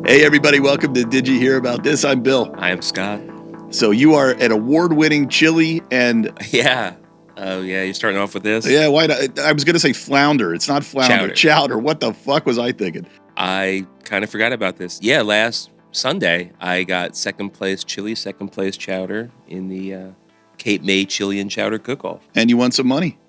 Hey, everybody, welcome to Did You Hear About This? I'm Bill. I am Scott. So you are an award-winning chili and... Yeah. Oh, yeah, you're starting off with this? Yeah, why not? I was going to say flounder. It's not flounder. Chowder. What the fuck was I thinking? I kind of forgot about this. Yeah, last Sunday, I got second place chili, second place chowder in the Cape May Chili and Chowder Cook-Off. And you won some money.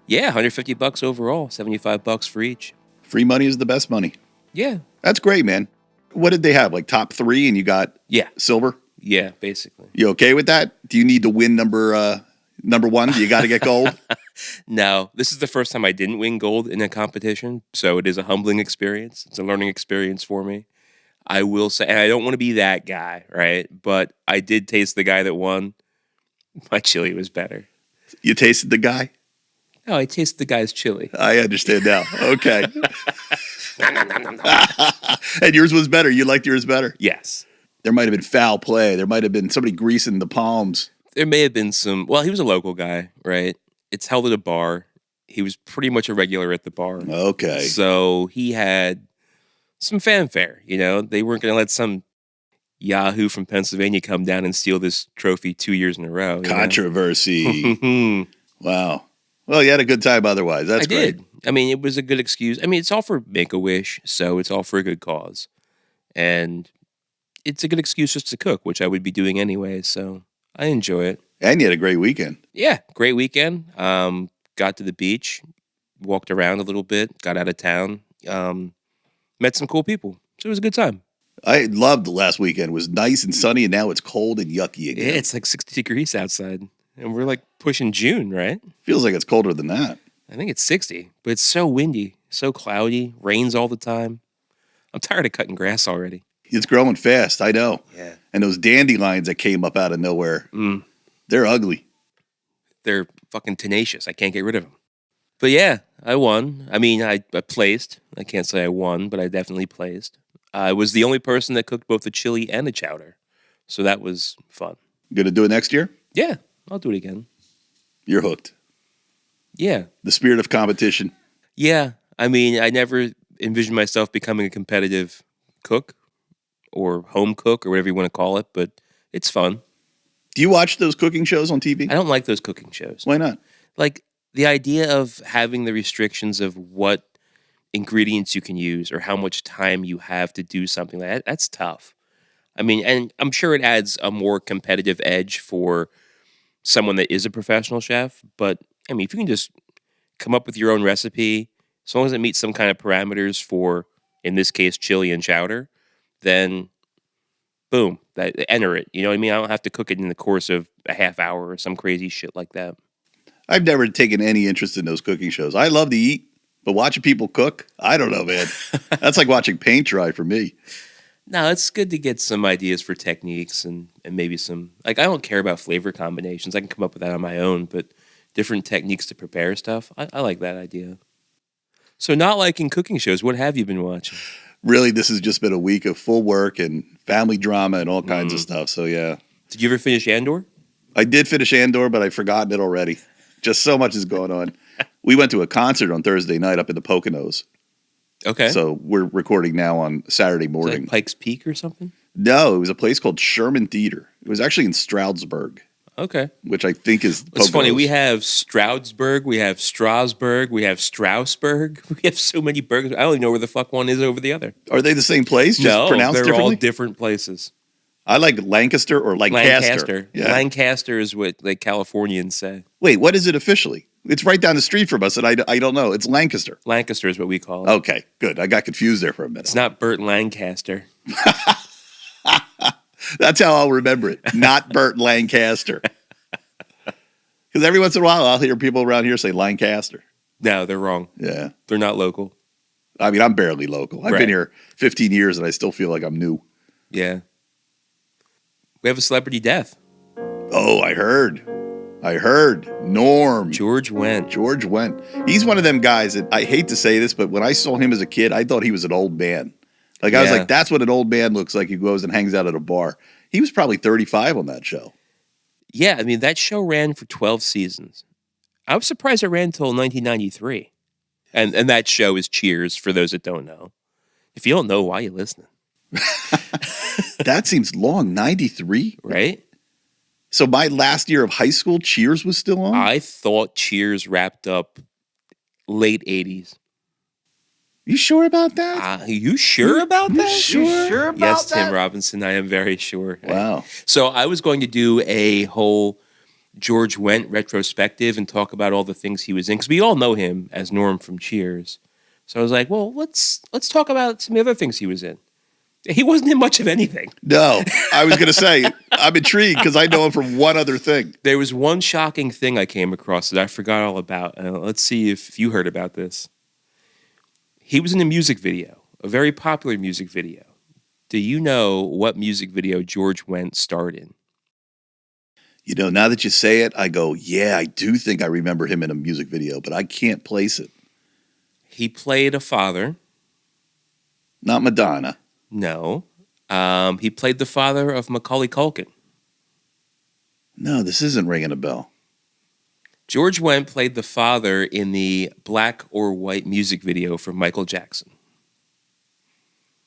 Yeah, $150 overall, $75 for each. Free money is the best money. Yeah. That's great, man. What did they have? Like top 3 and you got silver? Yeah, basically. You okay with that? Do you need to win number 1? Do you got to get gold? No, this is the first time I didn't win gold in a competition, so it is a humbling experience. It's a learning experience for me. I will say, and I don't want to be that guy, right? But I did taste the guy that won. My chili was better. You tasted the guy? No, I tasted the guy's chili. I understand now. Okay. And yours was better. You liked yours better? Yes. There might have been foul play. There might have been somebody greasing the palms. There may have been some. Well, he was a local guy, right? It's held at a bar. He was pretty much a regular at the bar. Okay. So he had some fanfare, you know? They weren't going to let some yahoo from Pennsylvania come down and steal this trophy 2 years in a row. Controversy. Wow. Well, you had a good time otherwise. That's great. I did. I mean, it was a good excuse. I mean, it's all for Make-A-Wish, so it's all for a good cause. And it's a good excuse just to cook, which I would be doing anyway, so I enjoy it. And you had a great weekend. Yeah, great weekend. Got to the beach, walked around a little bit, got out of town, met some cool people. So it was a good time. I loved the last weekend. It was nice and sunny, and now it's cold and yucky again. Yeah, it's like 60 degrees outside, and we're like pushing June, right? Feels like it's colder than that. I think it's 60, but it's so windy, so cloudy, rains all the time. I'm tired of cutting grass already. It's growing fast, I know. Yeah. And those dandelions that came up out of nowhere, they're ugly. They're fucking tenacious. I can't get rid of them. But yeah, I won. I mean, I placed. I can't say I won, but I definitely placed. I was the only person that cooked both the chili and the chowder. So that was fun. Going to do it next year? Yeah, I'll do it again. You're hooked. Yeah. The spirit of competition. Yeah. I mean, I never envisioned myself becoming a competitive cook or home cook or whatever you want to call it, but it's fun. Do you watch those cooking shows on TV? I don't like those cooking shows. Why not? Like the idea of having the restrictions of what ingredients you can use or how much time you have to do something like that, that's tough. I mean, and I'm sure it adds a more competitive edge for someone that is a professional chef, but I mean, if you can just come up with your own recipe, as long as it meets some kind of parameters for, in this case, chili and chowder, then boom, enter it. You know what I mean? I don't have to cook it in the course of a half hour or some crazy shit like that. I've never taken any interest in those cooking shows. I love to eat, but watching people cook, I don't know, man. That's like watching paint dry for me. No, it's good to get some ideas for techniques and maybe some, like, I don't care about flavor combinations. I can come up with that on my own, but different techniques to prepare stuff, I like that idea. So not liking cooking shows, what have you been watching? Really, this has just been a week of full work and family drama and all kinds of stuff, so yeah. Did you ever finish Andor? I did finish Andor, but I've forgotten it already. Just so much is going on. We went to a concert on Thursday night up in the Poconos. Okay. So we're recording now on Saturday morning. Like Pikes Peak or something? No, it was a place called Sherman Theater. It was actually in Stroudsburg. Okay. Which I think is Poconos. It's funny, we have Stroudsburg, we have Strasbourg, we have Strasbourg. We have so many burgers. I don't even know where the fuck one is over the other. Are they the same place? Just no, pronounced they're differently? all different places. I like Lancaster or Lancaster. Yeah. Lancaster is what like Californians say. Wait, what is it officially? It's right down the street from us, and I don't know. It's Lancaster. Lancaster is what we call it. Okay, good. I got confused there for a minute. It's not Burt Lancaster. That's how I'll remember it. Not Burt Lancaster. Because every once in a while, I'll hear people around here say Lancaster. No, they're wrong. Yeah. They're not local. I mean, I'm barely local. I've been here 15 years, and I still feel like I'm new. Yeah. We have a celebrity death. Oh, I heard. Norm. George Wendt. He's one of them guys that I hate to say this, but when I saw him as a kid, I thought he was an old man. Like, I was like, that's what an old man looks like. He goes and hangs out at a bar. He was probably 35 on that show. Yeah, I mean, that show ran for 12 seasons. I was surprised it ran until 1993. And that show is Cheers, for those that don't know. If you don't know, why are you listening? That seems long. 93? Right? So my last year of high school, Cheers was still on? I thought Cheers wrapped up late 80s. You sure about that? You sure about You that? sure? You sure about Yes, that? Tim Robinson, I am very sure. Wow. So I was going to do a whole George Wendt retrospective and talk about all the things he was in, because we all know him as Norm from Cheers. So I was like, well, let's talk about some of the other things he was in. He wasn't in much of anything. No, I was going to say, I'm intrigued because I know him from one other thing. There was one shocking thing I came across that I forgot all about. Let's see if you heard about this. He was in a music video, a very popular music video. Do you know what music video George Wendt starred in? You know, now that you say it, I go, yeah, I do think I remember him in a music video, but I can't place it. He played a father. Not Madonna. No. He played the father of Macaulay Culkin. No, this isn't ringing a bell. George Wendt played the father in the Black or White music video for Michael Jackson.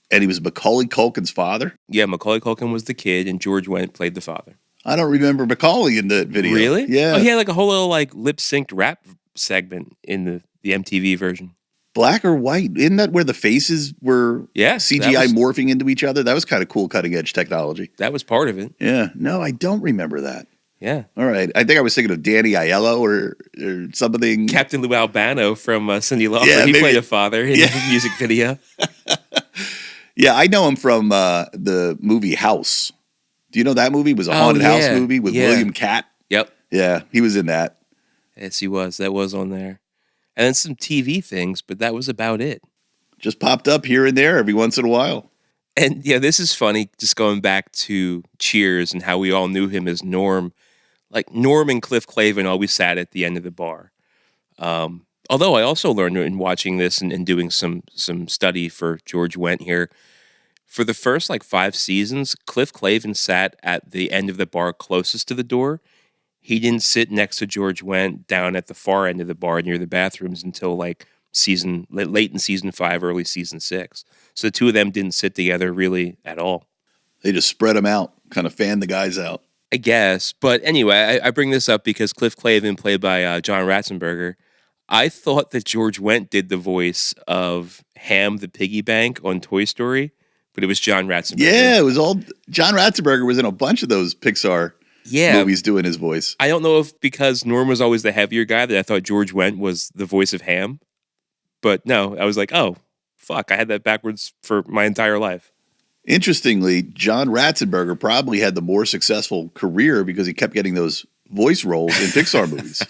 And he was Macaulay Culkin's father? Yeah, Macaulay Culkin was the kid, and George Wendt played the father. I don't remember Macaulay in that video. Really? Yeah. Oh, he had like a whole little like lip-synced rap segment in the MTV version. Black or white? Isn't that where the faces were CGI morphing into each other? That was kind of cool cutting-edge technology. That was part of it. Yeah. No, I don't remember that. Yeah. All right. I think I was thinking of Danny Aiello or something. Captain Lou Albano from Cyndi Lauper. Yeah, he maybe. played a father in the music video. Yeah, I know him from the movie House. Do you know that movie? It was a haunted house movie with William Catt. Yep. Yeah, he was in that. Yes, he was. That was on there. And then some TV things, but that was about it. Just popped up here and there every once in a while. And yeah, this is funny, just going back to Cheers and how we all knew him as Norm. Like Norm and Cliff Clavin always sat at the end of the bar. Although I also learned in watching this and doing some study for George Wendt here, for the first like 5 seasons, Cliff Clavin sat at the end of the bar closest to the door. He didn't sit next to George Wendt down at the far end of the bar near the bathrooms until like late in season 5, early season 6. So the two of them didn't sit together really at all. They just spread them out, kind of fanned the guys out. I guess. But anyway, I bring this up because Cliff Clavin, played by John Ratzenberger, I thought that George Wendt did the voice of Ham the piggy bank on Toy Story, but it was John Ratzenberger. Yeah, it was all John Ratzenberger was in a bunch of those Pixar movies doing his voice. I don't know if because Norm was always the heavier guy that I thought George Wendt was the voice of Ham. But no, I was like, oh, fuck, I had that backwards for my entire life. Interestingly, John Ratzenberger probably had the more successful career because he kept getting those voice roles in Pixar movies.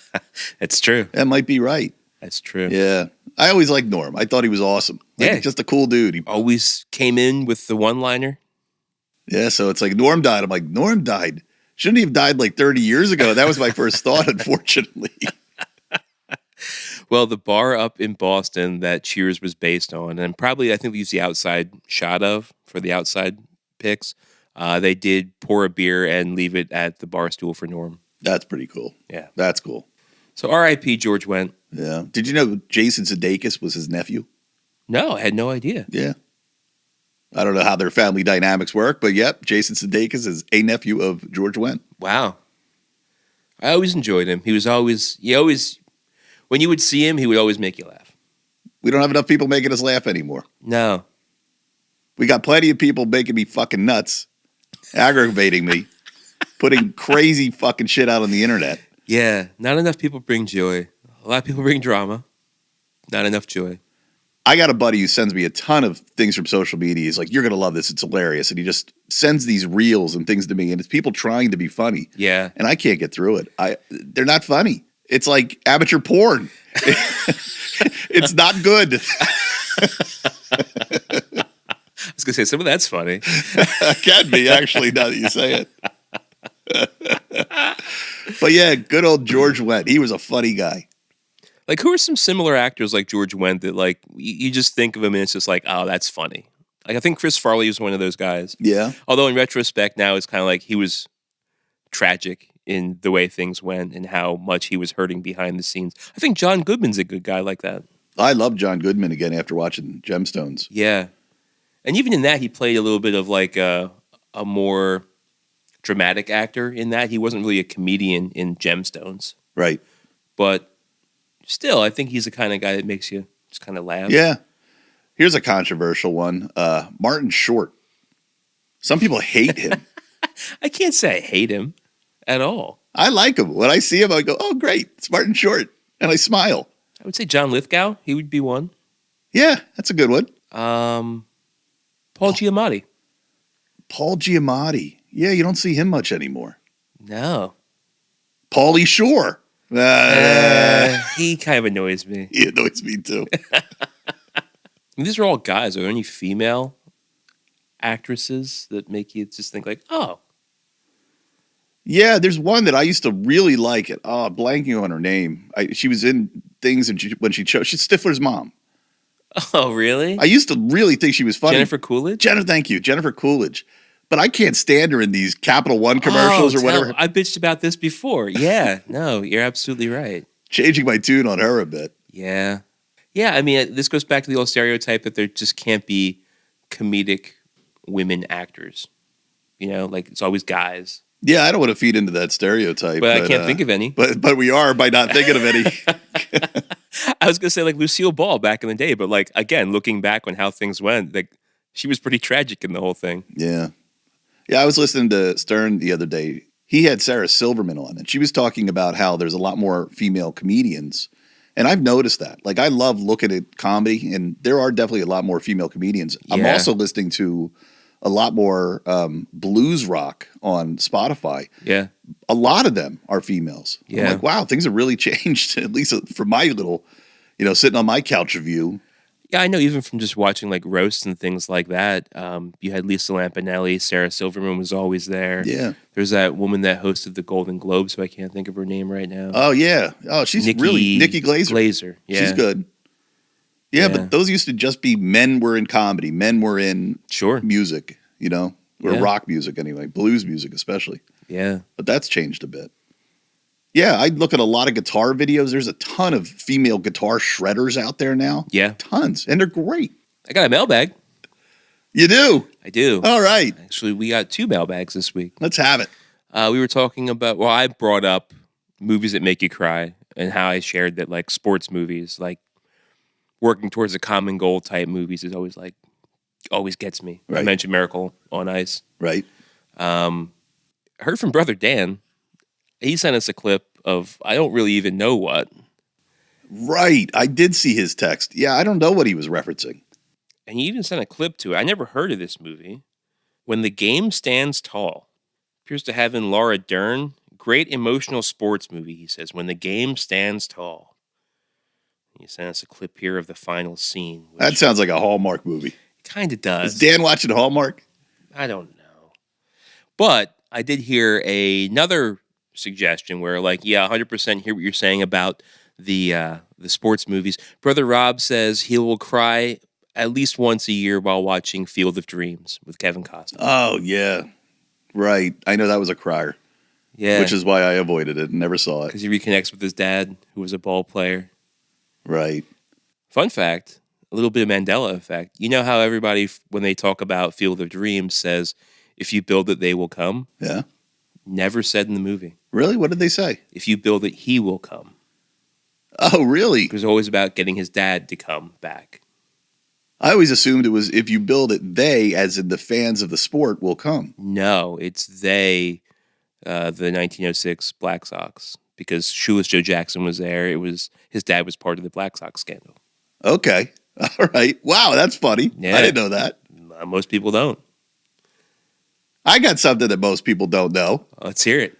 That's true. That might be right. That's true. Yeah. I always liked Norm. I thought he was awesome. Just a cool dude. He always came in with the one-liner. Yeah, so it's like Norm died. I'm like, Norm died? Shouldn't he have died like 30 years ago? That was my first thought, unfortunately. Well, the bar up in Boston that Cheers was based on, and probably I think we used the outside shot of for the outside pics, they did pour a beer and leave it at the bar stool for Norm. That's pretty cool. Yeah. That's cool. So R.I.P. George Wendt. Yeah. Did you know Jason Sudeikis was his nephew? No, I had no idea. Yeah. I don't know how their family dynamics work, but yep, Jason Sudeikis is a nephew of George Wendt. Wow. I always enjoyed him. He always, when you would see him, he would always make you laugh. We don't have enough people making us laugh anymore. No. We got plenty of people making me fucking nuts, aggravating me, putting crazy fucking shit out on the internet. Yeah, not enough people bring joy. A lot of people bring drama. Not enough joy. I got a buddy who sends me a ton of things from social media. He's like, you're going to love this. It's hilarious. And he just sends these reels and things to me. And it's people trying to be funny. Yeah. And I can't get through it. They're not funny. It's like amateur porn. It's not good. I was going to say, some of that's funny. Can be, actually, now that you say it. But yeah, good old George Wendt. He was a funny guy. Like, who are some similar actors like George Wendt that, like, you just think of him and it's just like, oh, that's funny. Like, I think Chris Farley was one of those guys. Yeah. Although in retrospect now it's kind of like he was tragic in the way things went and how much he was hurting behind the scenes. I think John Goodman's a good guy like that. I love John Goodman again after watching Gemstones. Yeah. And even in that, he played a little bit of like a more dramatic actor in that. He wasn't really a comedian in Gemstones. Right. But still, I think he's the kind of guy that makes you just kind of laugh. Yeah. Here's a controversial one. Martin Short. Some people hate him. I can't say I hate him at all. I like him. When I see him, I go, oh, great. It's Martin Short. And I smile. I would say John Lithgow. He would be one. Yeah, that's a good one. Paul Giamatti. Paul Giamatti. Yeah, you don't see him much anymore. No. Pauly Shore. He kind of annoys me. He annoys me too. These are all guys. Are there any female actresses that make you just think like, oh? Yeah, there's one that I used to really like it. Oh, blanking on her name. She was in things and when she chose. She's Stifler's mom. Oh, really? I used to really think she was funny. Jennifer Coolidge? Thank you. Jennifer Coolidge. But I can't stand her in these Capital One commercials or whatever. I bitched about this before. Yeah, no, you're absolutely right. Changing my tune on her a bit. Yeah. Yeah, I mean, this goes back to the old stereotype that there just can't be comedic women actors. You know, like it's always guys. Yeah, I don't want to feed into that stereotype. But I can't think of any. But we are by not thinking of any. I was going to say like Lucille Ball back in the day, but like, again, looking back on how things went, like she was pretty tragic in the whole thing. Yeah. Yeah, I was listening to Stern the other day. He had Sarah Silverman on, and she was talking about how there's a lot more female comedians. And I've noticed that. Like, I love looking at comedy, and there are definitely a lot more female comedians. Yeah. I'm also listening to a lot more blues rock on Spotify. Yeah. A lot of them are females. Yeah. I'm like, wow, things have really changed, at least from my little, sitting on my couch view. Yeah, I know even from just watching like roasts and things like that, you had Lisa Lampanelli, Sarah Silverman was always there. Yeah. There's that woman that hosted the Golden Globes, who I can't think of her name right now. Oh, yeah. Oh, she's Nikki Glaser. Glaser, yeah. She's good. Yeah, but those used to just be men were in comedy. Men were in music, or rock music anyway, blues music especially. Yeah. But that's changed a bit. Yeah, I look at a lot of guitar videos. There's a ton of female guitar shredders out there now. Yeah. Tons. And they're great. I got a mailbag. You do? I do. All right. Actually, we got 2 mailbags this week. Let's have it. We were talking about, I brought up movies that make you cry and how I shared that like sports movies, like working towards a common goal type movies is always gets me. Right. I mentioned Miracle on Ice. Right. Heard from Brother Dan. He sent us a clip of, I don't really even know what. Right. I did see his text. Yeah, I don't know what he was referencing. And he even sent a clip to it. I never heard of this movie. When the Game Stands Tall. Appears to have in Laura Dern. Great emotional sports movie, he says. When the Game Stands Tall. He sent us a clip here of the final scene. That sounds like a Hallmark movie. It kind of does. Is Dan watching Hallmark? I don't know. But I did hear another suggestion where 100% hear what you're saying about the sports movies. Brother Rob says he will cry at least once a year while watching Field of Dreams with Kevin Costner. Oh, yeah. Right. I know that was a crier. Yeah. Which is why I avoided it and never saw it. Because he reconnects with his dad, who was a ball player. Right. Fun fact, a little bit of Mandela effect. You know how everybody, when they talk about Field of Dreams, says, if you build it, they will come? Yeah. Never said in the movie. Really? What did they say? If you build it, he will come. Oh, really? It was always about getting his dad to come back. I always assumed it was if you build it, they, as in the fans of the sport, will come. No, it's they, the 1906 Black Sox, because Shoeless Joe Jackson was there. It was his dad was part of the Black Sox scandal. Okay. All right. Wow, that's funny. Yeah. I didn't know that. Most people don't. I got something that most people don't know. Let's hear it.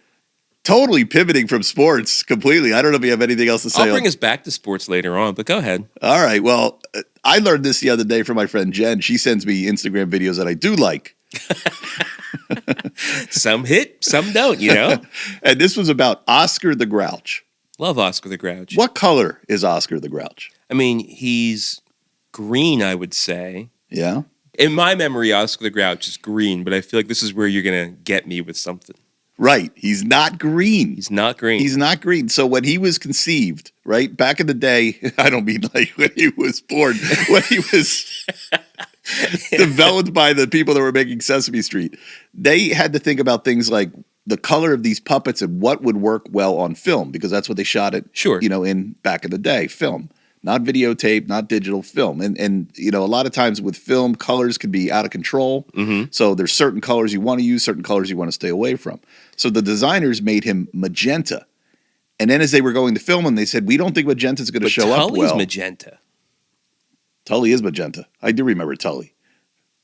Totally pivoting from sports completely. I don't know if you have anything else to say. I'll bring us back to sports later on, but go ahead. All right. Well, I learned this the other day from my friend Jen. She sends me Instagram videos that I do like. Some hit, some don't, And this was about Oscar the Grouch. Love Oscar the Grouch. What color is Oscar the Grouch? I mean, he's green, I would say. Yeah. In my memory, Oscar the Grouch is green, but I feel like this is where you're going to get me with something. Right. He's not green. He's not green. He's not green. So when he was conceived, right, back in the day, I don't mean like when he was born, when he was developed by the people that were making Sesame Street. They had to think about things like the color of these puppets and what would work well on film, because that's what they shot it, Sure. in back in the day, film. Not videotape, not digital, film. And a lot of times with film, colors can be out of control. Mm-hmm. So there's certain colors you want to use, certain colors you want to stay away from. So the designers made him magenta. And then as they were going to film him, they said, we don't think magenta's going to show up well. Tully's magenta. Tully is magenta. I do remember Tully.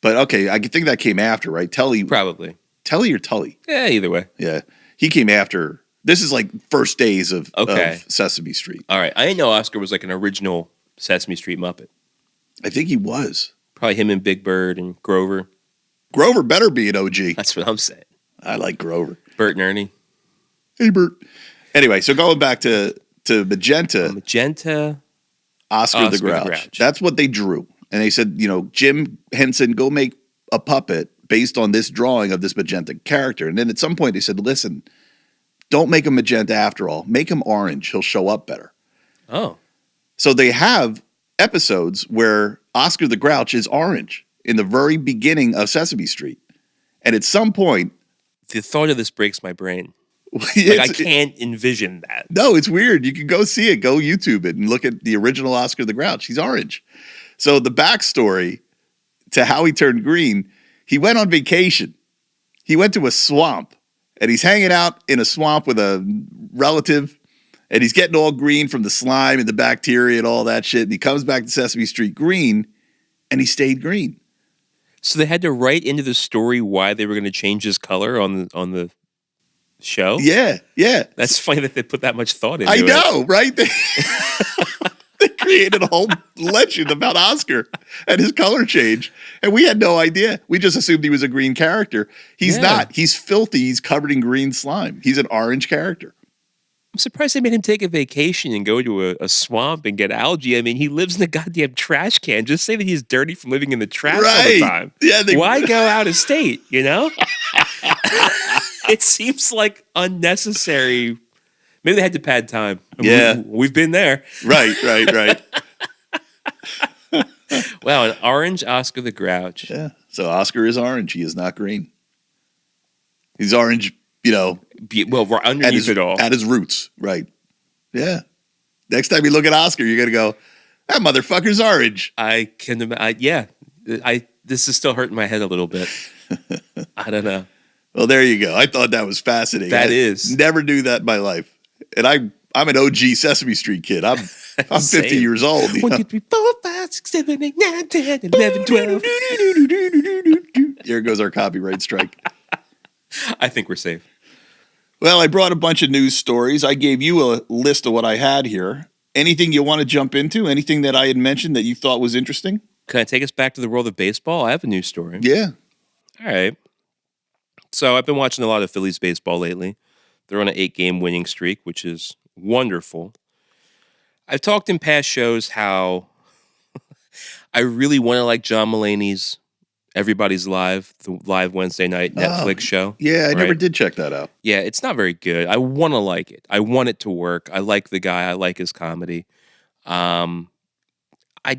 But okay, I think that came after, right? Tully. Probably. Tully or Tully? Yeah, either way. Yeah. He came after. This is like first days of Sesame Street. All right. I didn't know Oscar was like an original Sesame Street Muppet. I think he was. Probably him and Big Bird and Grover. Grover better be an OG. That's what I'm saying. I like Grover. Bert and Ernie. Hey, Bert. Anyway, so going back to Magenta. Magenta. Oscar the Grouch. That's what they drew. And they said, Jim Henson, go make a puppet based on this drawing of this magenta character. And then at some point they said, listen, don't make him magenta after all. Make him orange. He'll show up better. Oh. So they have episodes where Oscar the Grouch is orange in the very beginning of Sesame Street. And at some point... The thought of this breaks my brain. I can't envision that. No, it's weird. You can go see it. Go YouTube it and look at the original Oscar the Grouch. He's orange. So the backstory to how he turned green, he went on vacation. He went to a swamp, and he's hanging out in a swamp with a relative, and he's getting all green from the slime and the bacteria and all that shit. And he comes back to Sesame Street green, and he stayed green. So they had to write into the story why they were going to change his color on the show? Yeah. That's funny that they put that much thought into it. I know, right? They created a whole legend about Oscar and his color change. And we had no idea. We just assumed he was a green character. He's not. He's filthy. He's covered in green slime. He's an orange character. I'm surprised they made him take a vacation and go to a swamp and get algae. I mean, he lives in a goddamn trash can. Just say that he's dirty from living in the trash all the time. Yeah, why go out of state, It seems like unnecessary. Maybe they had to pad time. We've been there. Right. Wow, an orange Oscar the Grouch. Yeah, so Oscar is orange. He is not green. He's orange, we're underneath it all. At his roots, right. Yeah. Next time you look at Oscar, you're going to go, that motherfucker's orange. This is still hurting my head a little bit. I don't know. Well, there you go. I thought that was fascinating. That is. Never knew that in my life. And I'm an OG Sesame Street kid. I'm 50 years old. 1, 2, 3, 4, 5, 6, 7, 8, 9, 10, 11, 12. Here goes our copyright strike. I think we're safe. Well, I brought a bunch of news stories. I gave you a list of what I had here. Anything you want to jump into? Anything that I had mentioned that you thought was interesting? Can I take us back to the world of baseball? I have a news story. Yeah. All right. So I've been watching a lot of Phillies baseball lately. They're on an 8-game winning streak, which is wonderful. I've talked in past shows how I really want to like John Mulaney's Everybody's Live, the live Wednesday night Netflix show. Yeah, I never did check that out. Yeah, it's not very good. I want to like it. I want it to work. I like the guy. I like his comedy. I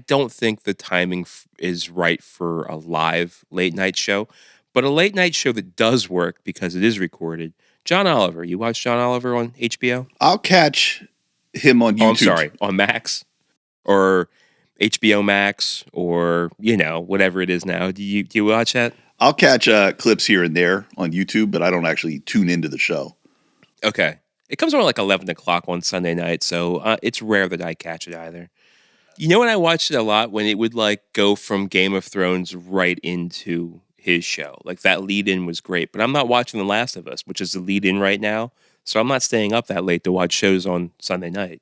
don't think the timing is right for a live late night show, but a late night show that does work because it is recorded. John Oliver. You watch John Oliver on HBO? I'll catch him on YouTube. Oh, I'm sorry, on Max or HBO Max or, whatever it is now. Do you watch that? I'll catch clips here and there on YouTube, but I don't actually tune into the show. Okay. It comes on like 11 o'clock on Sunday night, so it's rare that I catch it either. When I watched it a lot, when it would go from Game of Thrones right into his show. That lead-in was great, but I'm not watching The Last of Us, which is the lead-in right now, so I'm not staying up that late to watch shows on Sunday night.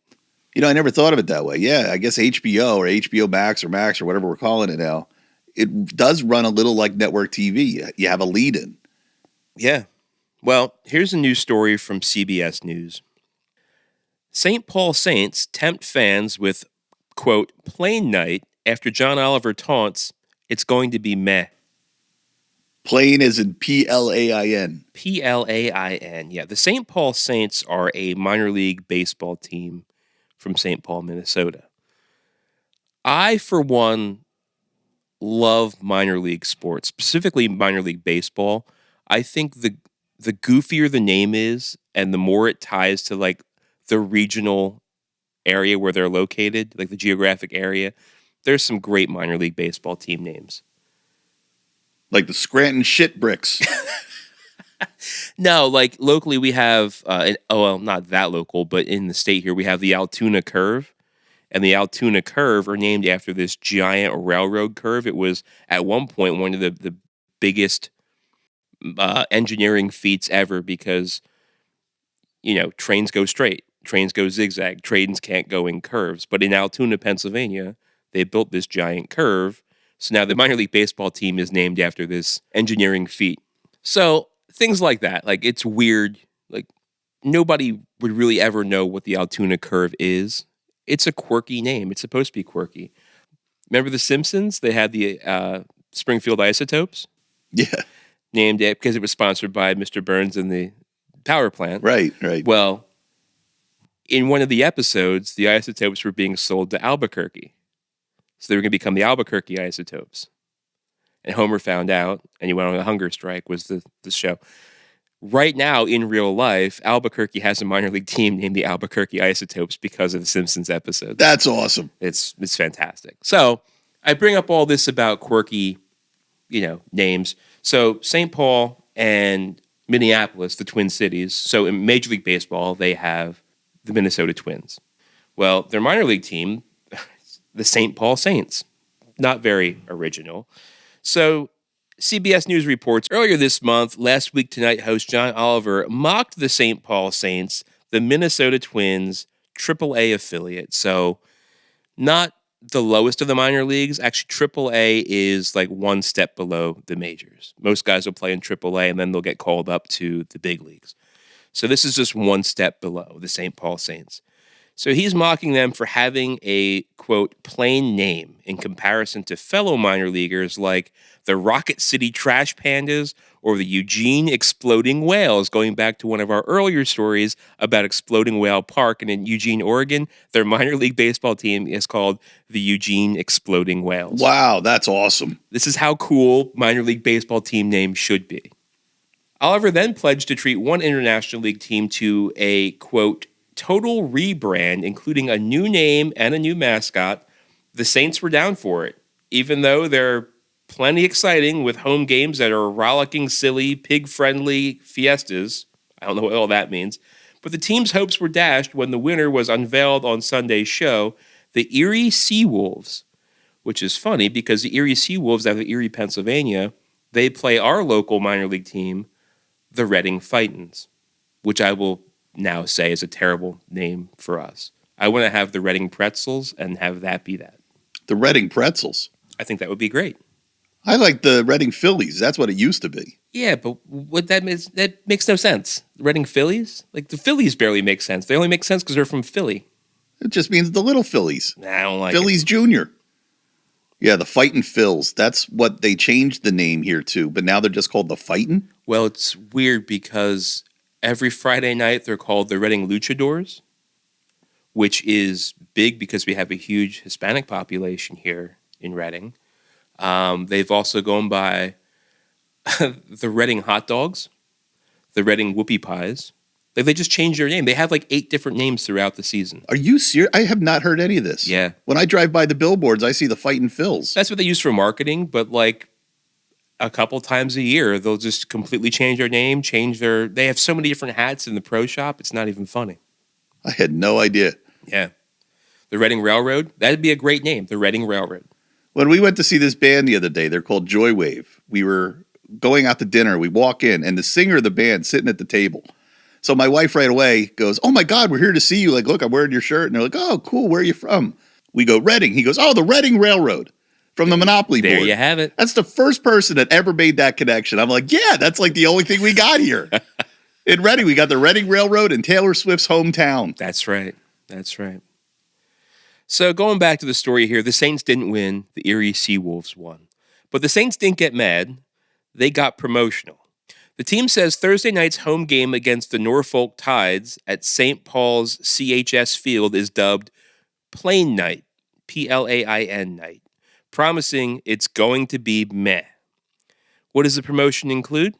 I never thought of it that way. Yeah, I guess HBO or HBO Max or whatever we're calling it now, it does run a little like network TV. You have a lead-in. Yeah. Well, here's a news story from CBS News. St. Paul Saints tempt fans with, quote, plain night after John Oliver taunts, it's going to be meh. Plain as in Plain. Plain, yeah. The St. Paul Saints are a minor league baseball team from St. Paul, Minnesota. I, for one, love minor league sports, specifically minor league baseball. I think the goofier the name is and the more it ties to like the regional area where they're located, like the geographic area, there's some great minor league baseball team names. Like the Scranton Shit Bricks. No, like locally we have, not that local, but in the state here we have the Altoona Curve. And the Altoona Curve are named after this giant railroad curve. It was at one point one of the biggest engineering feats ever because, trains go straight, trains go zigzag, trains can't go in curves. But in Altoona, Pennsylvania, they built this giant curve. So now the minor league baseball team is named after this engineering feat. So things like that, like it's weird. Like nobody would really ever know what the Altoona Curve is. It's a quirky name. It's supposed to be quirky. Remember The Simpsons? They had the Springfield Isotopes. Yeah. Named it because it was sponsored by Mr. Burns and the power plant. Right, right. Well, in one of the episodes, the isotopes were being sold to Albuquerque. So they were going to become the Albuquerque Isotopes. And Homer found out, and he went on a hunger strike, was the show. Right now, in real life, Albuquerque has a minor league team named the Albuquerque Isotopes because of the Simpsons episode. That's awesome. It's fantastic. So I bring up all this about quirky, names. So St. Paul and Minneapolis, the Twin Cities. So in Major League Baseball, they have the Minnesota Twins. Well, their minor league team, the St. Paul Saints. Not very original. So CBS News reports earlier this month, Last Week Tonight host John Oliver mocked the St. Paul Saints, the Minnesota Twins, AAA affiliate. So not the lowest of the minor leagues. Actually, AAA is like one step below the majors. Most guys will play in AAA and then they'll get called up to the big leagues. So this is just one step below the St. Paul Saints. So he's mocking them for having a, quote, plain name in comparison to fellow minor leaguers like the Rocket City Trash Pandas or the Eugene Exploding Whales, going back to one of our earlier stories about Exploding Whale Park. And in Eugene, Oregon, their minor league baseball team is called the Eugene Exploding Whales. Wow, that's awesome. This is how cool minor league baseball team names should be. Oliver then pledged to treat one International League team to a, quote, total rebrand, including a new name and a new mascot. The Saints were down for it, even though they're plenty exciting with home games that are rollicking, silly, pig-friendly fiestas. I don't know what all that means. But the team's hopes were dashed when the winner was unveiled on Sunday's show, the Erie Seawolves, which is funny because the Erie Seawolves out of Erie, Pennsylvania, they play our local minor league team, the Reading Fightins, which I will now say is a terrible name for us. I want to have the Reading Pretzels and have that be that. The Reading Pretzels. I think that would be great. I like the Reading Phillies. That's what it used to be. Yeah, but what that makes no sense. Reading Phillies? Like the Phillies barely make sense. They only make sense because they're from Philly. It just means the little Phillies. Nah, I don't like Phillies it. Junior. Yeah, the Fightin' Phils. That's what they changed the name here to, but now they're just called the Fightin'? Well, it's weird because every Friday night they're called the Reading Luchadors, which is big because we have a huge Hispanic population here in Reading. They've also gone by the Reading Hot Dogs, the Reading Whoopie Pies. Like they just changed their name. They have like 8 different names throughout the season. Are you serious? I have not heard any of this. Yeah. When I drive by the billboards, I see the Fightin' Phils. That's what they use for marketing, but like a couple times a year, they'll just completely change their name, they have so many different hats in the pro shop, it's not even funny. I had no idea. Yeah. The Reading Railroad, that'd be a great name, the Reading Railroad. When we went to see this band the other day, they're called Joywave. We were going out to dinner. We walk in, and the singer of the band sitting at the table. So my wife right away goes, "Oh my God, we're here to see you. Like, look, I'm wearing your shirt." And they're like, "Oh, cool. Where are you from?" We go, "Reading." He goes, "Oh, the Reading Railroad from the Monopoly board." There you have it. That's the first person that ever made that connection. I'm like, yeah, that's like the only thing we got here. In Reading, we got the Reading Railroad in Taylor Swift's hometown. That's right. That's right. So going back to the story here, the Saints didn't win. The Erie Seawolves won. But the Saints didn't get mad. They got promotional. The team says Thursday night's home game against the Norfolk Tides at St. Paul's CHS Field is dubbed Plain Night, Plain night. promising it's going to be meh. What does the promotion include?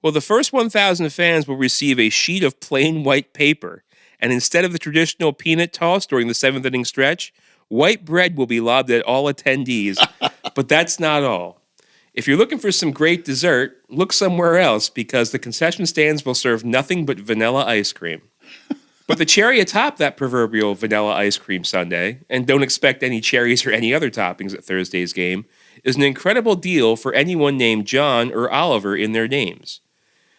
Well, the first 1,000 fans will receive a sheet of plain white paper, and instead of the traditional peanut toss during the 7th inning stretch, white bread will be lobbed at all attendees. But that's not all. If you're looking for some great dessert, look somewhere else because the concession stands will serve nothing but vanilla ice cream. But the cherry atop that proverbial vanilla ice cream sundae, and don't expect any cherries or any other toppings at Thursday's game, is an incredible deal for anyone named John or Oliver in their names.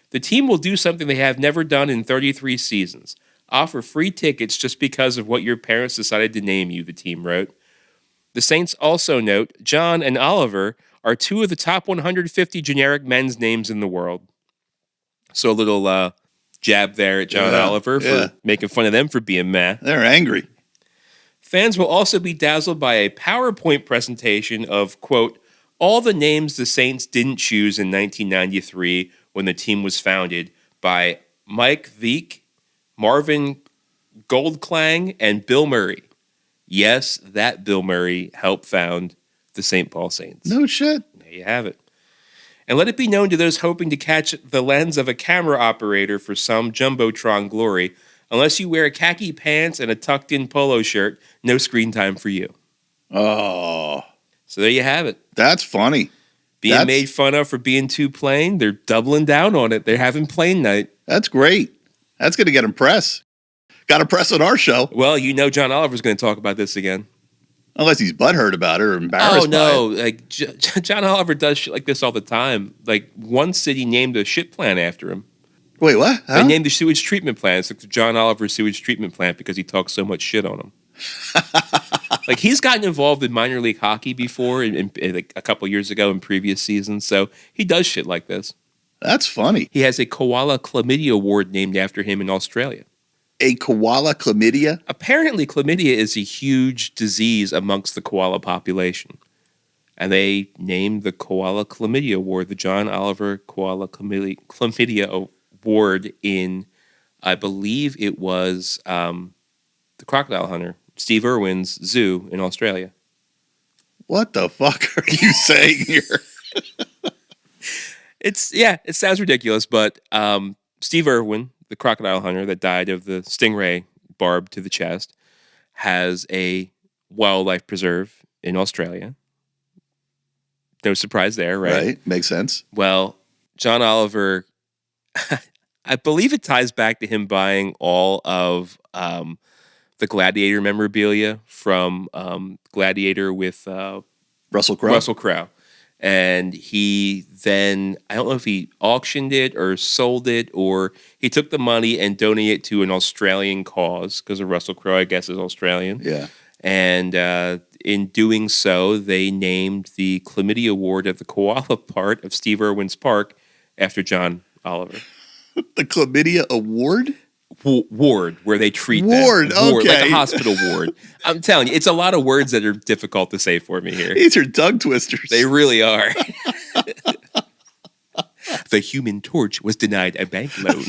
The team will do something they have never done in 33 seasons. Offer free tickets just because of what your parents decided to name you, the team wrote. The Saints also note John and Oliver are two of the top 150 generic men's names in the world. So a little jab there at John Oliver for making fun of them for being meh. They're angry. Fans will also be dazzled by a PowerPoint presentation of, quote, all the names the Saints didn't choose in 1993 when the team was founded by Mike Veek, Marvin Goldklang, and Bill Murray. Yes, that Bill Murray helped found the St. Paul Saints. No shit. There you have it. And let it be known to those hoping to catch the lens of a camera operator for some Jumbotron glory, unless you wear khaki pants and a tucked-in polo shirt, no screen time for you. Oh. So there you have it. That's funny. Being made fun of for being too plain, they're doubling down on it. They're having plain night. That's great. That's going to get him press. Got to press on our show. Well, you know John Oliver's going to talk about this again. Unless he's butthurt about it or embarrassed by it. Like John Oliver does shit like this all the time. Like one city named a shit plant after him. Wait, what? Huh? They named the sewage treatment plant. It's like the John Oliver sewage treatment plant because he talks so much shit on him. Like he's gotten involved in minor league hockey before, like a couple years ago in previous seasons. So he does shit like this. That's funny. He has a koala chlamydia award named after him in Australia. A koala chlamydia? Apparently, chlamydia is a huge disease amongst the koala population. And they named the Koala Chlamydia Award the John Oliver Koala Chlamydia Award in, I believe it was the Crocodile Hunter, Steve Irwin's zoo in Australia. What the fuck are you saying here? It sounds ridiculous, but Steve Irwin, the crocodile hunter that died of the stingray barb to the chest, has a wildlife preserve in Australia. No surprise there, right? Right. Makes sense. Well, John Oliver, I believe it ties back to him buying all of the Gladiator memorabilia from Gladiator with Russell Crowe. Russell Crowe. And he then, I don't know if he auctioned it or sold it, or he took the money and donated it to an Australian cause, because of Russell Crowe, I guess, is Australian. Yeah. And in doing so, they named the Chlamydia Award at the koala part of Steve Irwin's park after John Oliver. The Chlamydia Award? Ward, where they treat ward, them. Ward, okay. like a hospital ward. I'm telling you, it's a lot of words that are difficult to say for me here. These are tongue twisters. They really are. The Human Torch was denied a bank loan.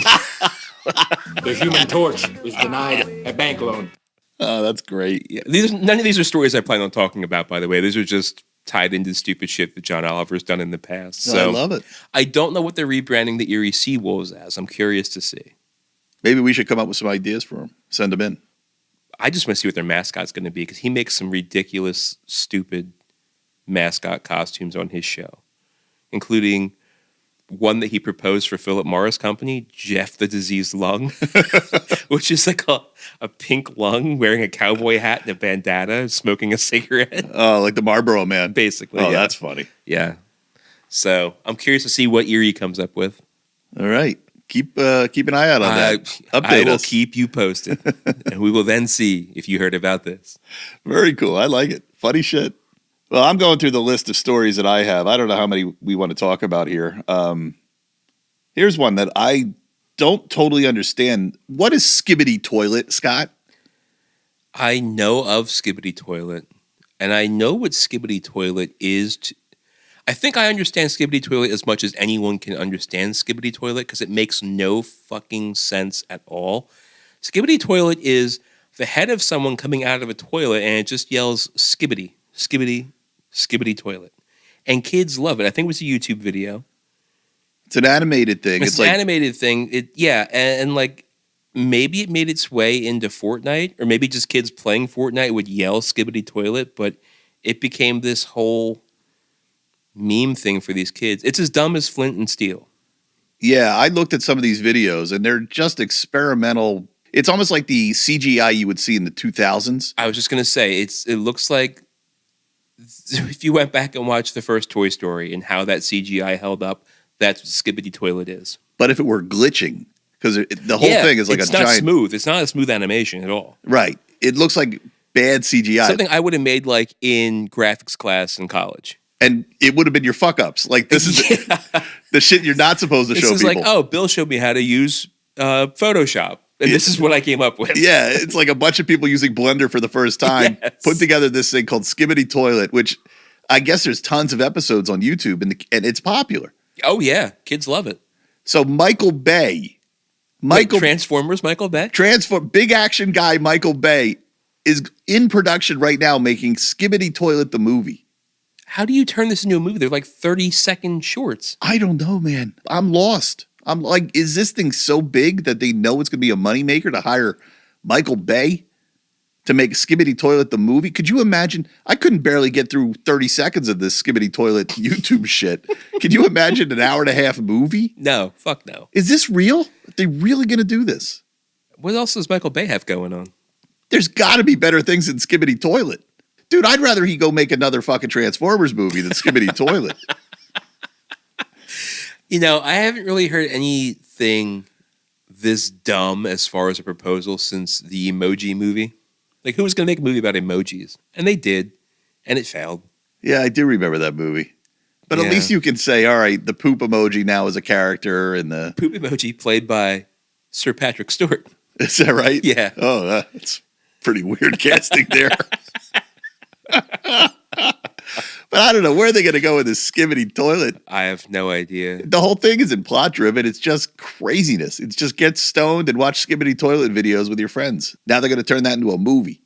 The Human Torch was denied a bank loan. Oh, that's great. Yeah, none of these are stories I plan on talking about, by the way. These are just tied into stupid shit that John Oliver's done in the past. So I love it. I don't know what they're rebranding the Erie Seawolves as. I'm curious to see. Maybe we should come up with some ideas for them. Send them in. I just want to see what their mascot's going to be, because he makes some ridiculous, stupid mascot costumes on his show, including one that he proposed for Philip Morris Company, Jeff the Diseased Lung, which is like a pink lung wearing a cowboy hat and a bandana, smoking a cigarette. Oh, like the Marlboro Man. Basically. Oh, yeah. that's funny. Yeah. So I'm curious to see what Erie comes up with. All right. Keep an eye out on that. Update I will us. keep you posted, and we will then see if you heard about this. Very cool. I like it. Funny shit. Well, I'm going through the list of stories that I have. I don't know how many we want to talk about here. Here's one that I don't totally understand. What is Skibbity Toilet, Scott? I know of Skibbity Toilet, and I know what Skibbity Toilet is. I think I understand Skibbity Toilet as much as anyone can understand Skibbity Toilet, because it makes no fucking sense at all. Skibbity Toilet is the head of someone coming out of a toilet, and it just yells Skibbity, Skibbity, Skibidi Toilet. And kids love it. I think it was a YouTube video. It's an animated thing. It's an animated thing. And like maybe it made its way into Fortnite, or maybe just kids playing Fortnite would yell Skibidi Toilet, but it became this whole meme thing for these kids. It's as dumb as Flint and Steel. Yeah, I looked at some of these videos, and they're just experimental. It's almost like the CGI you would see in the 2000s. I was just going to say, it looks like if you went back and watched the first Toy Story and how that CGI held up, that's what Skibidi Toilet is. But if it were glitching, because the whole thing is like a giant... It's not smooth. It's not a smooth animation at all. Right. It looks like bad CGI. Something I would have made like in graphics class in college. And it would have been your fuck-ups. Like, this is the shit you're not supposed to show people. This is like, oh, Bill showed me how to use Photoshop. And this is what I came up with. Yeah, it's like a bunch of people using Blender for the first time, put together this thing called Skibidi Toilet, which I guess there's tons of episodes on YouTube, and it's popular. Oh, yeah. Kids love it. So Michael Bay. Transformers Michael Bay? Big action guy Michael Bay is in production right now making Skibidi Toilet the movie. How do you turn this into a movie? They're like 30-second shorts. I don't know, man. I'm lost. I'm like, is this thing so big that they know it's going to be a moneymaker to hire Michael Bay to make Skibidi Toilet the movie? Could you imagine? I couldn't barely get through 30 seconds of this Skibidi Toilet YouTube shit. Could you imagine an hour-and-a-half movie? No, fuck no. Is this real? Are they really going to do this? What else does Michael Bay have going on? There's got to be better things than Skibidi Toilet. Dude, I'd rather he go make another fucking Transformers movie than Skibidi Toilet. You know, I haven't really heard anything this dumb as far as a proposal since the Emoji movie. Like, who was going to make a movie about emojis? And they did, and it failed. Yeah, I do remember that movie. But at least you can say, all right, the poop emoji now is a character, and the... Poop emoji played by Sir Patrick Stewart. Is that right? Yeah. Oh, that's pretty weird casting there. But I don't know. Where are they going to go with this Skibidi Toilet? I have no idea. The whole thing isn't plot driven. It's just craziness. It's just get stoned and watch Skibidi Toilet videos with your friends. Now they're going to turn that into a movie.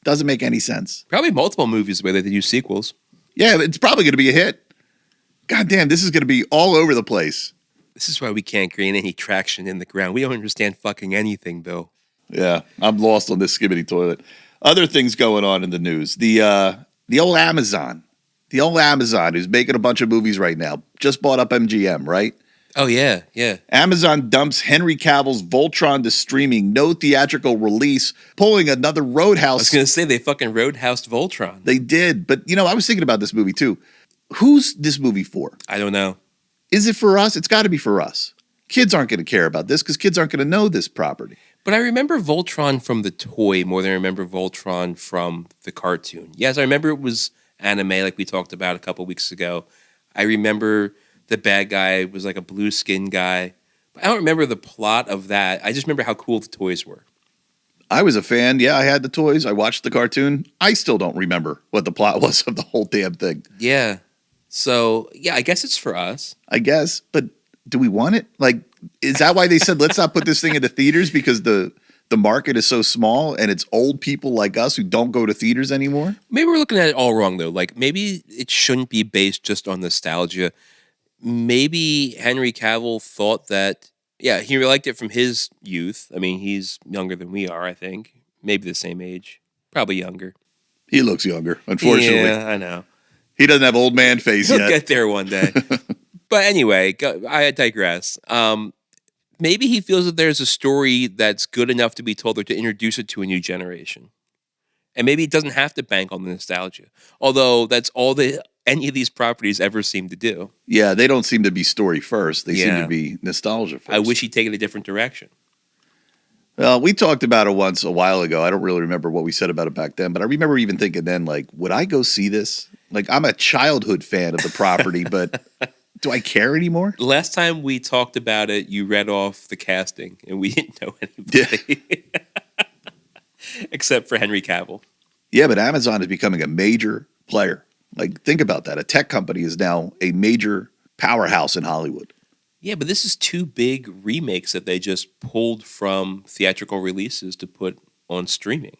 Doesn't make any sense. Probably multiple movies where they do sequels. Yeah, it's probably going to be a hit. God damn, this is going to be all over the place. This is why we can't gain any traction in the ground. We don't understand fucking anything, Bill. Yeah, I'm lost on this Skibidi Toilet. Other things going on in the news. The old Amazon. The old Amazon who's making a bunch of movies right now. Just bought up MGM, right? Oh, yeah, yeah. Amazon dumps Henry Cavill's Voltron to streaming. No theatrical release. Pulling another Roadhouse. I was going to say they fucking Roadhoused Voltron. They did. But, you know, I was thinking about this movie, too. Who's this movie for? I don't know. Is it for us? It's got to be for us. Kids aren't going to care about this because kids aren't going to know this property. But I remember Voltron from the toy more than I remember Voltron from the cartoon. Yes, I remember it was anime like we talked about a couple weeks ago. I remember the bad guy was like a blue skin guy. But I don't remember the plot of that. I just remember how cool the toys were. I was a fan. Yeah, I had the toys. I watched the cartoon. I still don't remember what the plot was of the whole damn thing. Yeah. So, yeah, I guess it's for us. I guess. But do we want it? Like, is that why they said let's not put this thing into theaters because the market is so small and it's old people like us who don't go to theaters anymore? Maybe we're looking at it all wrong, though. Like, maybe it shouldn't be based just on nostalgia. Maybe Henry Cavill thought that, yeah, he liked it from his youth. I mean, he's younger than we are, I think. Maybe the same age. Probably younger. He looks younger, unfortunately. Yeah, I know. He doesn't have old man face He'll yet. get there one day. But anyway, I digress. Maybe he feels that there's a story that's good enough to be told or to introduce it to a new generation. And maybe it doesn't have to bank on the nostalgia. Although that's all any of these properties ever seem to do. Yeah, they don't seem to be story first. They seem to be nostalgia first. I wish he'd taken a different direction. Well, we talked about it once a while ago. I don't really remember what we said about it back then, but I remember even thinking then, like, would I go see this? Like, I'm a childhood fan of the property, but do I care anymore? Last time we talked about it, you read off the casting, and we didn't know anybody. Yeah. Except for Henry Cavill. Yeah, but Amazon is becoming a major player. Like, think about that. A tech company is now a major powerhouse in Hollywood. Yeah, but this is two big remakes that they just pulled from theatrical releases to put on streaming.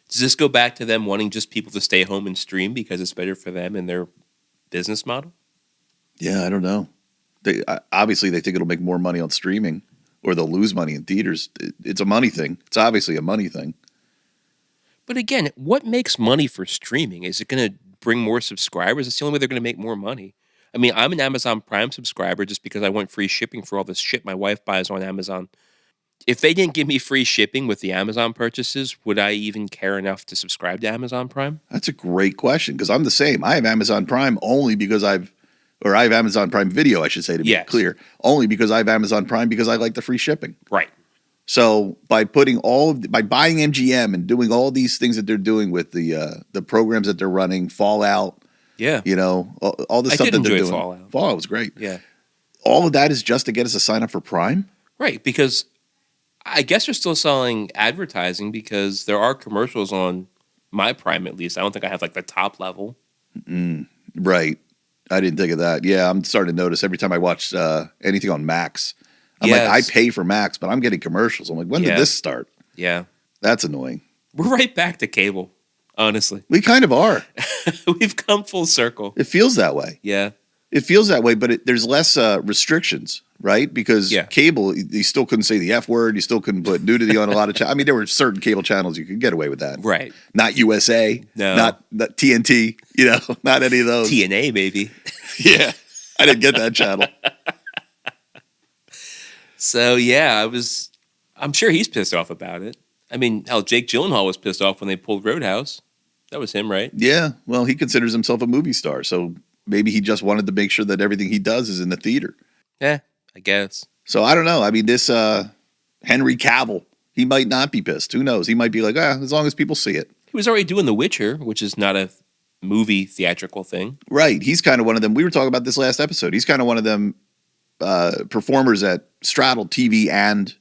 Does this go back to them wanting just people to stay home and stream because it's better for them and their business model? Yeah, I don't know. Obviously they think it'll make more money on streaming, or they'll lose money in theaters. It's a money thing. It's obviously a money thing. But again, what makes money for streaming? Is it going to bring more subscribers? It's the only way they're going to make more money. I mean, I'm an Amazon Prime subscriber just because I want free shipping for all this shit my wife buys on Amazon. If they didn't give me free shipping with the Amazon purchases, would I even care enough to subscribe to Amazon Prime? That's a great question, because I'm the same. I have Amazon Prime only because I have Amazon Prime Video, I should say, to be clear, only because I have Amazon Prime because I like the free shipping. Right. So by buying MGM and doing all these things that they're doing with the programs that they're running, Fallout, all the stuff that they're doing. Fallout was great. Yeah. All of that is just to get us to sign up for Prime? Right, because I guess they're still selling advertising because there are commercials on my Prime, at least. I don't think I have like the top level. Right. I didn't think of that. Yeah, I'm starting to notice every time I watch anything on Max. I'm like, I pay for Max, but I'm getting commercials. I'm like, when did this start? Yeah. That's annoying. We're right back to cable, honestly. We kind of are. We've come full circle. It feels that way. Yeah. It feels that way, but there's less restrictions, right? Because cable, you still couldn't say the F word. You still couldn't put nudity on a lot of channels. I mean, there were certain cable channels you could get away with that. Right. Not USA. No. Not TNT. Not any of those. TNA, maybe. Yeah. I didn't get that channel. So, yeah, I'm sure he's pissed off about it. I mean, hell, Jake Gyllenhaal was pissed off when they pulled Roadhouse. That was him, right? Yeah. Well, he considers himself a movie star, so maybe he just wanted to make sure that everything he does is in the theater. Yeah, I guess. So I don't know. I mean, this Henry Cavill, he might not be pissed. Who knows? He might be like, as long as people see it. He was already doing The Witcher, which is not a movie theatrical thing. Right. He's kind of one of them. We were talking about this last episode. He's kind of one of them performers that straddle TV and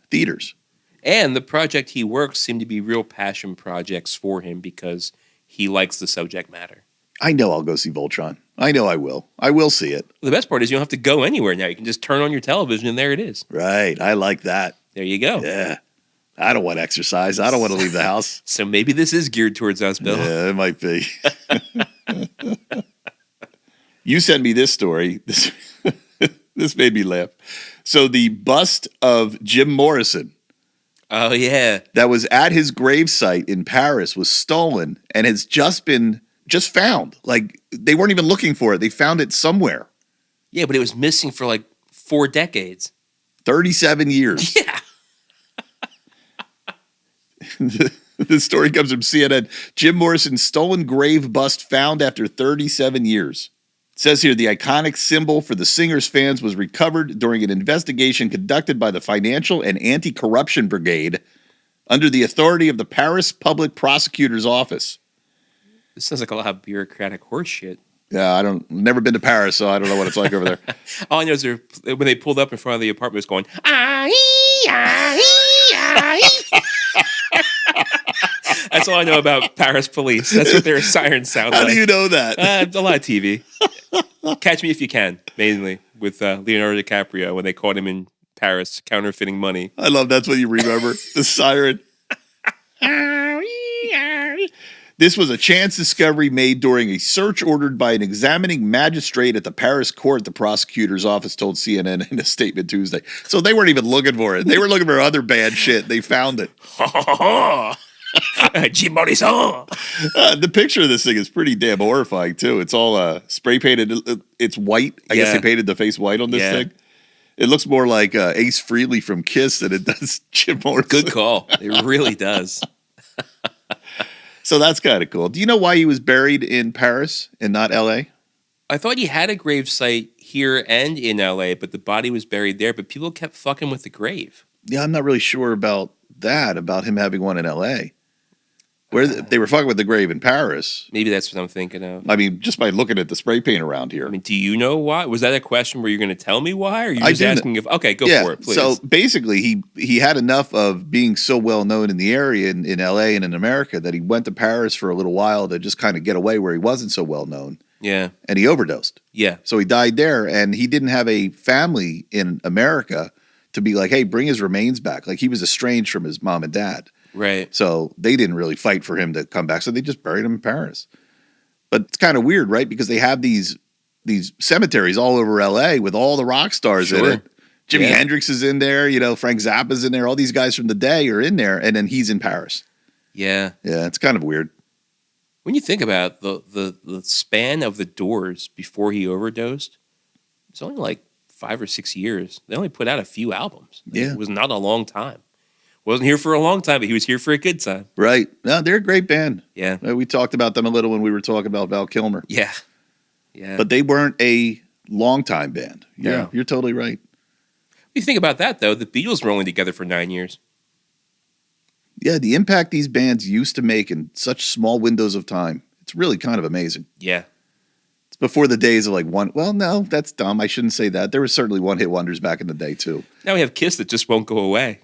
theaters. And the project he works seem to be real passion projects for him because he likes the subject matter. I know I'll go see Voltron. I know I will. I will see it. The best part is you don't have to go anywhere now. You can just turn on your television and there it is. Right. I like that. There you go. Yeah. I don't want exercise. I don't want to leave the house. So maybe this is geared towards us, Bill. Yeah, it might be. You sent me this story. This made me laugh. So the bust of Jim Morrison. Oh, yeah. That was at his gravesite in Paris was stolen and has just found. Like, they weren't even looking for it. They found it somewhere. Yeah, but it was missing for like 4 decades. 37 years. Yeah. The story comes from CNN. Jim Morrison's stolen grave bust found after 37 years. It says here, the iconic symbol for the singer's fans was recovered during an investigation conducted by the Financial and Anti-Corruption Brigade under the authority of the Paris Public Prosecutor's Office. This sounds like a lot of bureaucratic horse shit. Yeah, never been to Paris, so I don't know what it's like over there. All I know is when they pulled up in front of the apartment, it was going, That's all I know about Paris police. That's what their sirens sound like. How do you know that? A lot of TV. Catch Me If You Can, mainly, with Leonardo DiCaprio when they caught him in Paris counterfeiting money. I love that's what you remember. The siren. This was a chance discovery made during a search ordered by an examining magistrate at the Paris court, the prosecutor's office told CNN in a statement Tuesday. So they weren't even looking for it. They were looking for other bad shit. They found it. Jim Morrison. The picture of this thing is pretty damn horrifying, too. It's all spray painted. It's white. I guess they painted the face white on this thing. It looks more like Ace Frehley from Kiss than it does Jim Morrison. Good call. It really does. So that's kind of cool. Do you know why he was buried in Paris and not L.A.? I thought he had a grave site here and in L.A., but the body was buried there. But people kept fucking with the grave. Yeah, I'm not really sure about that, about him having one in L.A. Where they were fucking with the grave in Paris. Maybe that's what I'm thinking of. I mean, just by looking at the spray paint around here. I mean, do you know why? Was that a question where you're going to tell me why? Or are you just asking if... Okay, go for it, please. So basically, he had enough of being so well known in the area in L.A. and in America that he went to Paris for a little while to just kind of get away where he wasn't so well known. Yeah. And he overdosed. Yeah. So he died there, and he didn't have a family in America to be like, hey, bring his remains back. Like, he was estranged from his mom and dad. Right. So they didn't really fight for him to come back. So they just buried him in Paris. But it's kind of weird, right? Because they have these cemeteries all over LA with all the rock stars in it. Jimi Hendrix is in there, Frank Zappa's in there. All these guys from the day are in there, and then he's in Paris. Yeah. Yeah, it's kind of weird. When you think about the span of the Doors before he overdosed, it's only like 5 or 6 years. They only put out a few albums. Yeah. It was not a long time. Wasn't here for a long time, but he was here for a good time. Right. No, they're a great band. Yeah. We talked about them a little when we were talking about Val Kilmer. Yeah. Yeah. But they weren't a long-time band. Yeah, No. you're totally right. You think about that, though. The Beatles were only together for 9 years. Yeah, the impact these bands used to make in such small windows of time. It's really kind of amazing. Yeah. It's before the days of well, no, that's dumb. I shouldn't say that. There was certainly one-hit wonders back in the day, too. Now we have Kiss that just won't go away.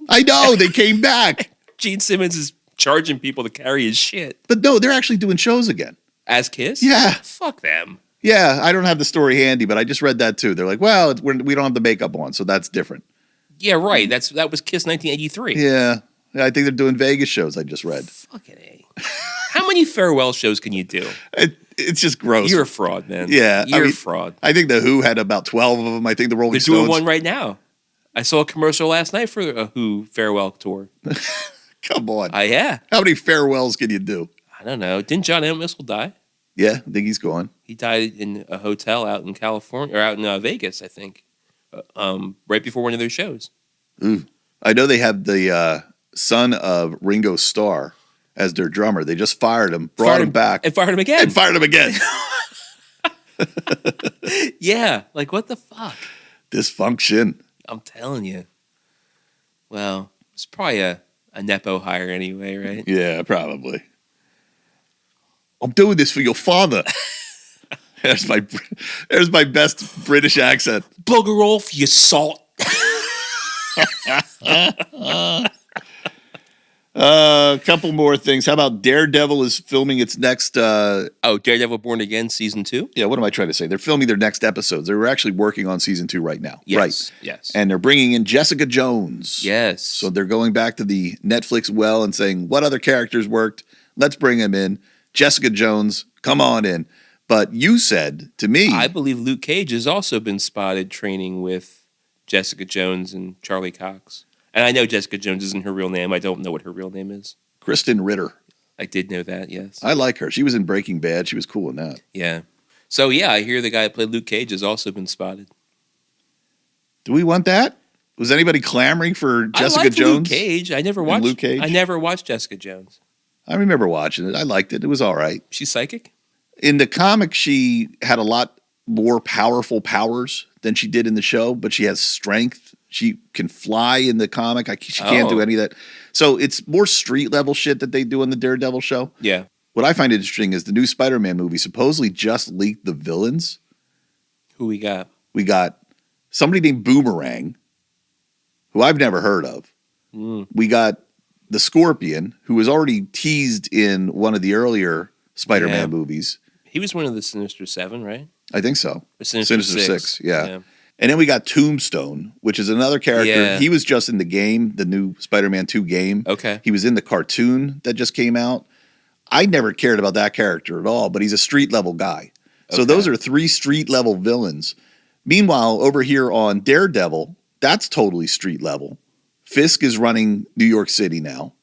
I know, they came back. Gene Simmons is charging people to carry his shit. But no, they're actually doing shows again. As Kiss? Yeah. Fuck them. Yeah, I don't have the story handy, but I just read that, too. They're like, well, we don't have the makeup on, so that's different. Yeah, right. That was Kiss 1983. Yeah. I think they're doing Vegas shows, I just read. Fucking A. How many farewell shows can you do? It's just gross. You're a fraud, man. Yeah. You're a fraud. I think the Who had about 12 of them. I think the Rolling They're Stones. doing one right now. I saw a commercial last night for a Who farewell tour. Come on. Yeah. How many farewells can you do? I don't know. Didn't John Entwistle die? Yeah, I think he's gone. He died in a hotel out in California, or out in Vegas, I think, right before one of their shows. Ooh. I know they have the son of Ringo Starr as their drummer. They just fired him, brought him back. And fired him again. And fired him again. Yeah, like what the fuck? Dysfunction. I'm telling you. Well, it's probably a Nepo hire anyway, right? Yeah, probably. I'm doing this for your father. There's my best British accent. Bugger off, you salt. A couple more things. How about Daredevil is filming its next... Daredevil Born Again Season 2? Yeah, what am I trying to say? They're filming their next episodes. They're actually working on Season 2 right now. Yes, right. yes. And they're bringing in Jessica Jones. Yes. So they're going back to the Netflix well and saying, what other characters worked? Let's bring them in. Jessica Jones, come on in. But you said to me... I believe Luke Cage has also been spotted training with Jessica Jones and Charlie Cox. And I know Jessica Jones isn't her real name. I don't know what her real name is. Kristen Ritter. I did know that, yes. I like her. She was in Breaking Bad. She was cool in that. Yeah. So, yeah, I hear the guy that played Luke Cage has also been spotted. Do we want that? Was anybody clamoring for Jessica I liked Jones? Luke Cage. I never watched Luke Cage? I never watched Jessica Jones. I remember watching it. I liked it. It was all right. She's psychic? In the comic, she had a lot more powerful powers than she did in the show, but she has strength. She can fly in the comic. She can't do any of that. So it's more street level shit that they do in the Daredevil show. Yeah. What I find interesting is the new Spider-Man movie supposedly just leaked the villains. Who we got? We got somebody named Boomerang, who I've never heard of. We got the Scorpion, who was already teased in one of the earlier Spider-Man movies. He was one of the Sinister Seven, right? I think so. Or Sinister Six, yeah. And then we got Tombstone, which is another character. Yeah. He was just in the game, the new Spider-Man 2 game. Okay. He was in the cartoon that just came out. I never cared about that character at all, but he's a street-level guy. So those are 3 street-level villains. Meanwhile, over here on Daredevil, that's totally street-level. Fisk is running New York City now.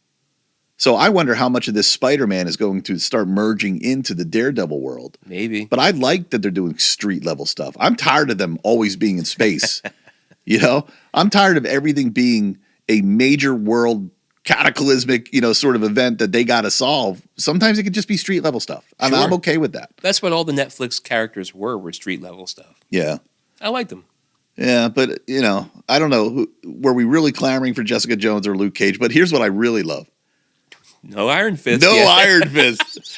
So I wonder how much of this Spider-Man is going to start merging into the Daredevil world. Maybe. But I like that they're doing street level stuff. I'm tired of them always being in space. I'm tired of everything being a major world cataclysmic, sort of event that they got to solve. Sometimes it could just be street level stuff. I'm okay with that. That's what all the Netflix characters were street level stuff. Yeah. I liked them. Yeah, but, I don't know. Were we really clamoring for Jessica Jones or Luke Cage? But here's what I really love. No Iron Fist. No Iron Fist.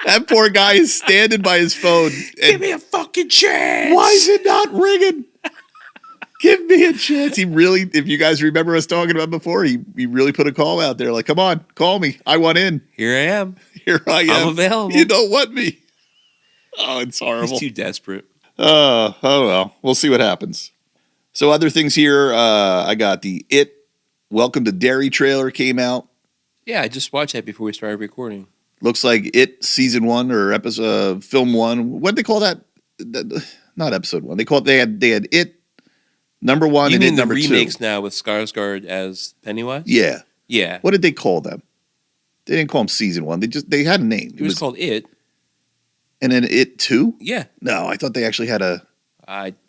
That poor guy is standing by his phone. Give me a fucking chance. Why is it not ringing? Give me a chance. He really, if you guys remember us talking about before, he really put a call out there. Like, come on, call me. I want in. Here I am. Here I am. I'm available. You don't want me. Oh, it's horrible. He's too desperate. Oh well. We'll see what happens. So other things here, I got the Welcome to Derry trailer came out. Yeah, I just watched that before we started recording. Looks like It season 1 or episode film 1. What did they call that? Not episode 1. They had It number 1 You and mean It the number 2. remakes now with Skarsgård as Pennywise? Yeah. Yeah. What did they call them? They didn't call them season 1. They had a name. It was called It. And then It 2? Yeah. No, I thought they actually had a.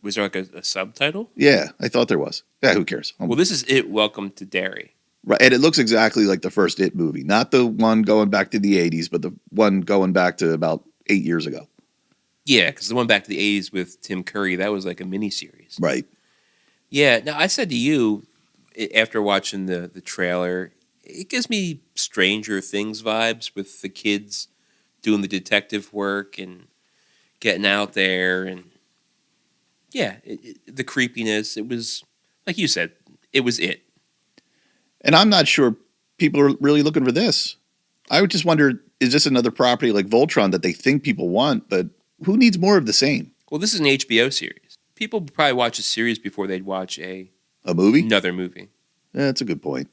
Was there like a subtitle? Yeah, I thought there was. Yeah, who cares? Well, this is It, Welcome to Derry. Right, and it looks exactly like the first It movie. Not the one going back to the 80s, but the one going back to about 8 years ago. Yeah, because the one back to the 80s with Tim Curry, that was like a miniseries. Right. Yeah. Now, I said to you, after watching the trailer, it gives me Stranger Things vibes with the kids doing the detective work and getting out there. And yeah, the creepiness, it was, like you said, it was It. And I'm not sure people are really looking for this. I would just wonder, is this another property like Voltron that they think people want, but who needs more of the same? Well, this is an HBO series. People would probably watch a series before they'd watch A movie? another movie. Yeah, that's a good point.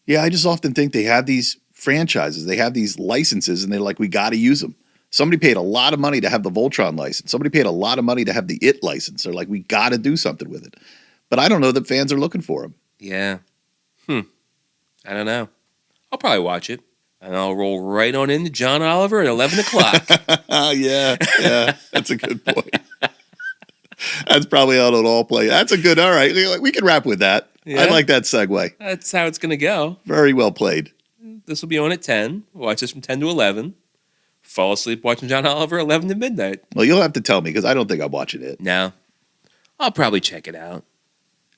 Yeah, I just often think they have these franchises, they have these licenses, and they're like, we got to use them. Somebody paid a lot of money to have the Voltron license. Somebody paid a lot of money to have the It license. They're like, we got to do something with it. But I don't know that fans are looking for them. Yeah. I don't know. I'll probably watch it, and I'll roll right on into John Oliver at 11 o'clock. Yeah, that's a good point. That's probably how it'll all play. That's a good, all right. We can wrap with that. Yeah. I like that segue. That's how it's going to go. Very well played. This will be on at 10. Watch this from 10 to 11. Fall asleep watching John Oliver 11 to midnight. Well, you'll have to tell me because I don't think I'm watching it. No. I'll probably check it out.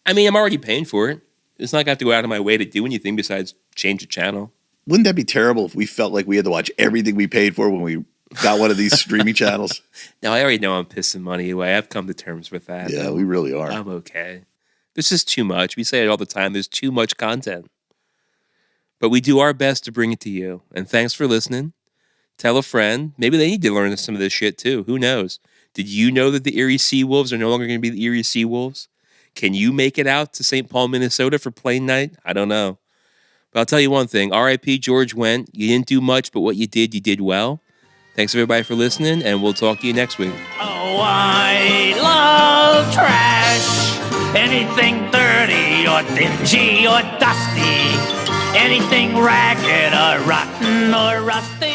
I mean, I'm already paying for it. It's not going to have to go out of my way to do anything besides change the channel. Wouldn't that be terrible if we felt like we had to watch everything we paid for when we got one of these streaming channels? Now, I already know I'm pissing money away. I've come to terms with that. Yeah, we really are. I'm okay. This is too much. We say it all the time. There's too much content. But we do our best to bring it to you. And thanks for listening. Tell a friend. Maybe they need to learn some of this shit too. Who knows? Did you know that the Erie Seawolves are no longer going to be the Erie Seawolves? Can you make it out to St. Paul, Minnesota for plane night? I don't know. But I'll tell you one thing. R.I.P. George Wendt. You didn't do much, but what you did well. Thanks, everybody, for listening, and we'll talk to you next week. Oh, I love trash. Anything dirty or dingy or dusty. Anything ragged or rotten or rusty.